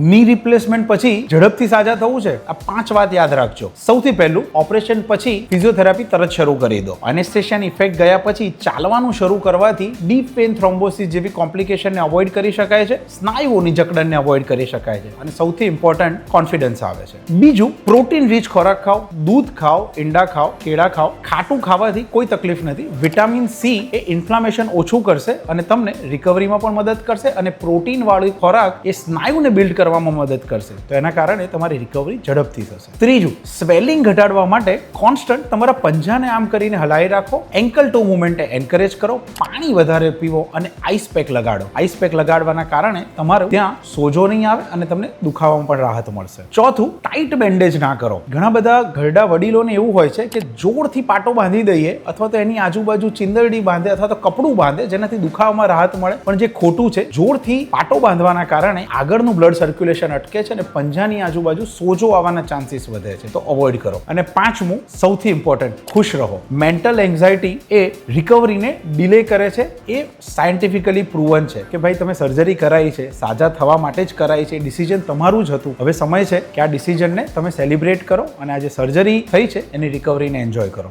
ની રિપ્લેસમેન્ટ પછી ઝડપથી સાજા થવું છે, આ 5 વાત યાદ રાખજો. સૌથી પહેલું, ઓપરેશન પછી ફિઝિયોથેરાપી તરત શરૂ કરી દો. એનેસ્થેશિયાની ઇફેક્ટ ગયા પછી ચાલવાનું શરૂ કરવાથી ડીપ વેન થ્રોમ્બોસિસ જેવી કોમ્પ્લિકેશનને અવોઇડ કરી શકાય છે, સ્નાયુઓની જકડનને અવોઇડ કરી શકાય છે અને સૌથી ઇમ્પોર્ટન્ટ કોન્ફિડન્સ આવે છે. બીજું, પ્રોટીન રીચ ખોરાક ખાઓ, દૂધ ખાઓ, ઈંડા ખાઓ, કેળા ખાઓ. ખાટું ખાવાથી કોઈ તકલીફ નથી. વિટામિન સી એ ઇન્ફ્લામેશન ઓછું કરશે અને તમને રિકવરીમાં પણ મદદ કરશે અને પ્રોટીન વાળું ખોરાક એ સ્નાયુને બિલ્ડ કરવામાં મદદ કરશે, તો એના કારણે તમારી રિકવરી ઝડપથી થશે. ત્રીજું, સ્વેલિંગ ઘટાડવા માટે કોન્સ્ટન્ટ તમારા પંજાને આમ કરીને હલાવી રાખો, એન્કલ ટુ મુવમેન્ટે એન્કરેજ કરો, પાણી વધારે પીવો અને આઈસ પેક લગાડો. આઈસ પેક લગાડવાના કારણે તમારું ત્યાં સોજો નહીં આવે અને તમને દુખાવામાં પણ રાહત મળશે. ચોથું, ટાઈટ બેન્ડેજ ના કરો. ઘણા બધા ઘરડા વડીલોને એવું હોય છે કે જોરથી પાટો બાંધી દઈએ અથવા તો એની આજુબાજુ ચિંદરડી બાંધે અથવા તો કપડું બાંધે જેનાથી દુખાવામાં રાહત મળે, પણ જે ખોટું છે. જોરથી પાટો બાંધવાના કારણે આગળનું બ્લડ સર્ક્યુલેશન અટકે છે અને પંજાની આજુબાજુ સોજો આવવાના ચાન્સીસ વધે છે, તો અવોઇડ કરો. અને પાંચમું, સૌથી ઇમ્પોર્ટન્ટ, ખુશ રહો. મેન્ટલ એન્ઝાયટી એ રિકવરીને ડિલે કરે છે. એ સાયન્ટિફિકલી પ્રૂવન છે કે ભાઈ તમે સર્જરી કરાવી છે, સાજા થવા માટે જ કરાવી છે, ડિસિઝન તમારું જ હતું. હવે સમય છે કે આ ડિસિઝનને તમે સેલિબ્રેટ કરો અને આ જે સર્જરી થઈ છે એની રિકવરીને એન્જોય કરો.